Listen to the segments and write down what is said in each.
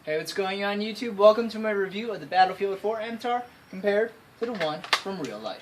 Hey, what's going on YouTube? Welcome to my review of the Battlefield 4 MTAR compared to the one from real life.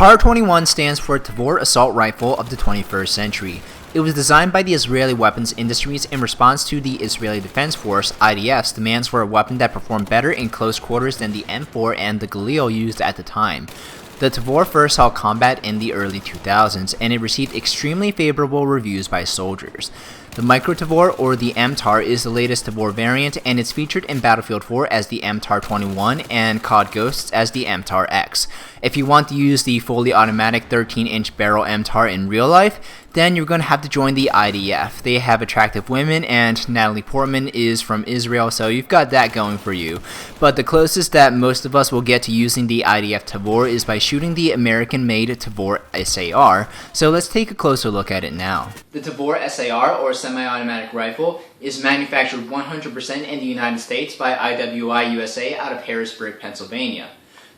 MTAR-21 stands for Tavor Assault Rifle of the 21st Century. It was designed by the Israeli weapons industries in response to the Israeli Defense Force (IDF's) demands for a weapon that performed better in close quarters than the M4 and the Galil used at the time. The Tavor first saw combat in the early 2000s, and it received extremely favorable reviews by soldiers. The Micro Tavor, or the MTAR, is the latest Tavor variant, and it's featured in Battlefield 4 as the MTAR-21 and COD Ghosts as the MTAR-X. If you want to use the fully automatic 13-inch barrel MTAR in real life, then you're going to have to join the IDF. They have attractive women, and Natalie Portman is from Israel, so you've got that going for you. But the closest that most of us will get to using the IDF Tavor is by shooting the American-made Tavor SAR, so let's take a closer look at it now. The Tavor SAR, or semi-automatic rifle, is manufactured 100% in the United States by IWI USA out of Harrisburg, Pennsylvania.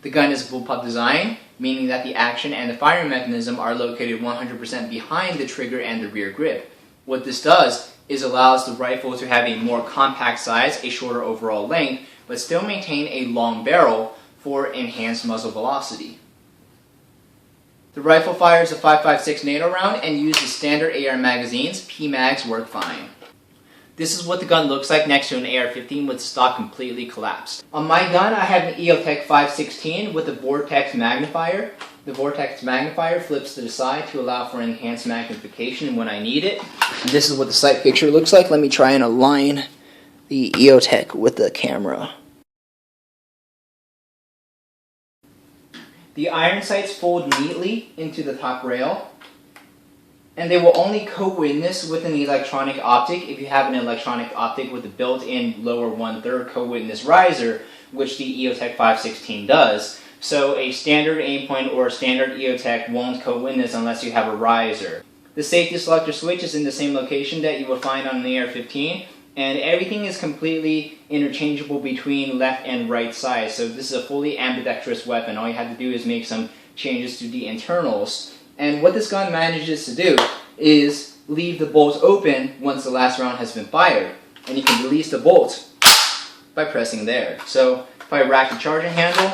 The gun is bullpup design, meaning that the action and the firing mechanism are located 100% behind the trigger and the rear grip. What this does is allows the rifle to have a more compact size, a shorter overall length, but still maintain a long barrel for enhanced muzzle velocity. The rifle fires a 5.56 NATO round and uses standard AR magazines. PMags work fine. This is what the gun looks like next to an AR-15 with the stock completely collapsed. On my gun, I have an EOTech 516 with a Vortex magnifier. The Vortex magnifier flips to the side to allow for enhanced magnification when I need it. And this is what the sight picture looks like. Let me try and align the EOTech with the camera. The iron sights fold neatly into the top rail, and they will only co-witness with an electronic optic if you have an electronic optic with a built-in lower 1/3 co-witness riser, which the EOTech 516 does. So a standard aimpoint or a standard EOTech won't co-witness unless you have a riser. The safety selector switch is in the same location that you will find on the AR-15, and everything is completely interchangeable between left and right sides. So this is a fully ambidextrous weapon. All you have to do is make some changes to the internals. And what this gun manages to do is leave the bolts open once the last round has been fired. And you can release the bolts by pressing there. So if I rack the charging handle,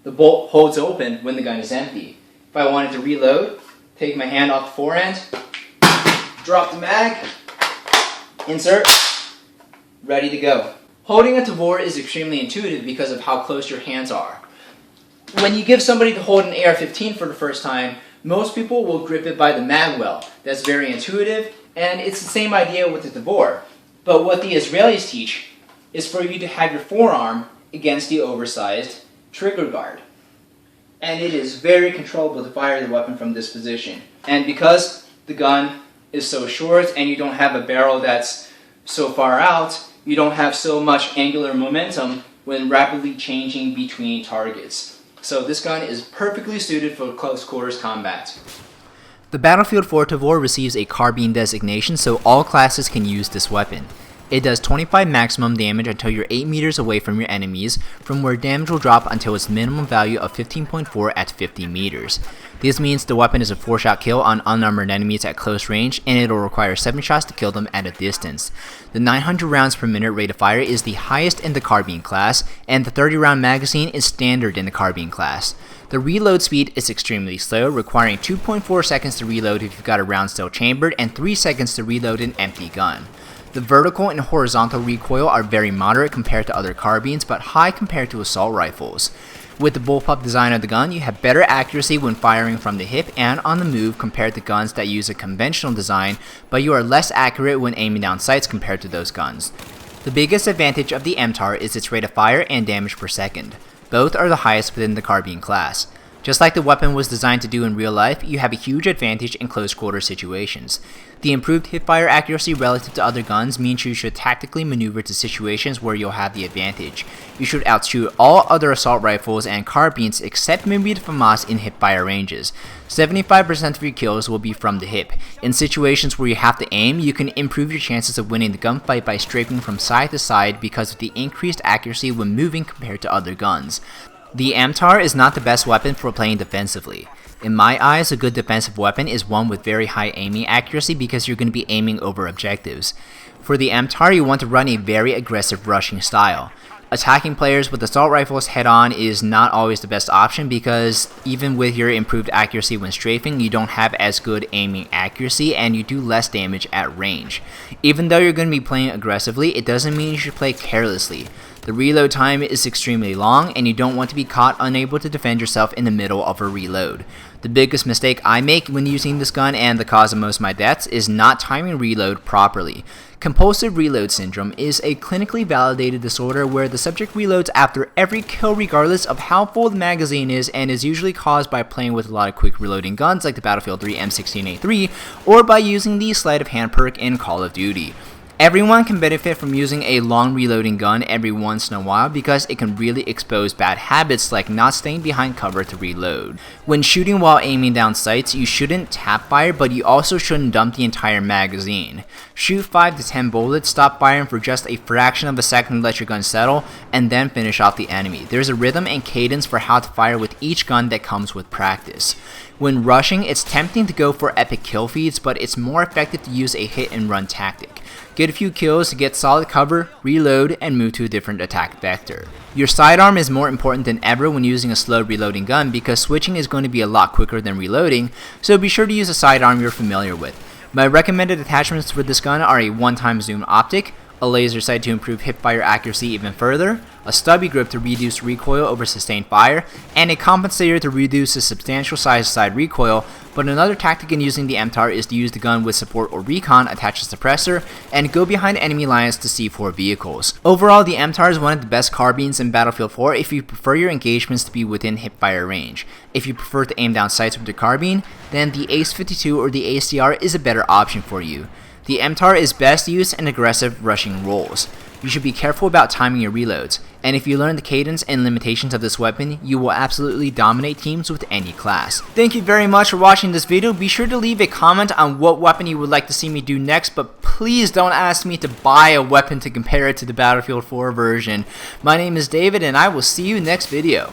the bolt holds open when the gun is empty. If I wanted to reload, take my hand off the forend, drop the mag, insert, ready to go. Holding a Tavor is extremely intuitive because of how close your hands are. When you give somebody to hold an AR-15 for the first time, most people will grip it by the mag well. That's very intuitive, and it's the same idea with the Tavor. But what the Israelis teach is for you to have your forearm against the oversized trigger guard. And it is very controllable to fire the weapon from this position. And because the gun is so short and you don't have a barrel that's so far out, you don't have so much angular momentum when rapidly changing between targets. So this gun is perfectly suited for close quarters combat. The Battlefield 4 Tavor receives a carbine designation, so all classes can use this weapon. It does 25 maximum damage until you're 8 meters away from your enemies, from where damage will drop until its minimum value of 15.4 at 50 meters. This means the weapon is a 4-shot kill on unarmored enemies at close range, and it'll require 7 shots to kill them at a distance. The 900 rounds per minute rate of fire is the highest in the carbine class, and the 30-round magazine is standard in the carbine class. The reload speed is extremely slow, requiring 2.4 seconds to reload if you've got a round still chambered, and 3 seconds to reload an empty gun. The vertical and horizontal recoil are very moderate compared to other carbines, but high compared to assault rifles. With the bullpup design of the gun, you have better accuracy when firing from the hip and on the move compared to guns that use a conventional design, but you are less accurate when aiming down sights compared to those guns. The biggest advantage of the MTAR is its rate of fire and damage per second. Both are the highest within the carbine class. Just like the weapon was designed to do in real life, you have a huge advantage in close quarter situations. The improved hipfire accuracy relative to other guns means you should tactically maneuver to situations where you'll have the advantage. You should outshoot all other assault rifles and carbines except maybe the FAMAS in hipfire ranges. 75% of your kills will be from the hip. In situations where you have to aim, you can improve your chances of winning the gunfight by strafing from side to side because of the increased accuracy when moving compared to other guns. The MTAR is not the best weapon for playing defensively. In my eyes, a good defensive weapon is one with very high aiming accuracy because you're going to be aiming over objectives. For the MTAR, you want to run a very aggressive rushing style. Attacking players with assault rifles head-on is not always the best option because even with your improved accuracy when strafing, you don't have as good aiming accuracy and you do less damage at range. Even though you're going to be playing aggressively, it doesn't mean you should play carelessly. The reload time is extremely long and you don't want to be caught unable to defend yourself in the middle of a reload. The biggest mistake I make when using this gun and the cause of most of my deaths is not timing reload properly. Compulsive reload syndrome is a clinically validated disorder where the subject reloads after every kill regardless of how full the magazine is and is usually caused by playing with a lot of quick reloading guns like the Battlefield 3 M16A3 or by using the sleight of hand perk in Call of Duty. Everyone can benefit from using a long reloading gun every once in a while because it can really expose bad habits like not staying behind cover to reload. When shooting while aiming down sights, you shouldn't tap fire, but you also shouldn't dump the entire magazine. Shoot 5 to 10 bullets, stop firing for just a fraction of a second to let your gun settle, and then finish off the enemy. There's a rhythm and cadence for how to fire with each gun that comes with practice. When rushing, it's tempting to go for epic kill feeds, but it's more effective to use a hit and run tactic. Get a few kills to get solid cover, reload, and move to a different attack vector. Your sidearm is more important than ever when using a slow reloading gun because switching is going to be a lot quicker than reloading, so be sure to use a sidearm you're familiar with. My recommended attachments for this gun are a one-time zoom optic, a laser sight to improve hipfire accuracy even further, a stubby grip to reduce recoil over sustained fire, and a compensator to reduce the substantial size side recoil, but another tactic in using the MTAR is to use the gun with support or recon attached to suppressor, and go behind enemy lines to C4 vehicles. Overall, the MTAR is one of the best carbines in Battlefield 4 if you prefer your engagements to be within hipfire range. If you prefer to aim down sights with your carbine, then the ACE-52 or the ACR is a better option for you. The MTAR is best used in aggressive rushing roles. You should be careful about timing your reloads, and if you learn the cadence and limitations of this weapon, you will absolutely dominate teams with any class. Thank you very much for watching this video. Be sure to leave a comment on what weapon you would like to see me do next, but please don't ask me to buy a weapon to compare it to the Battlefield 4 version. My name is David, and I will see you next video.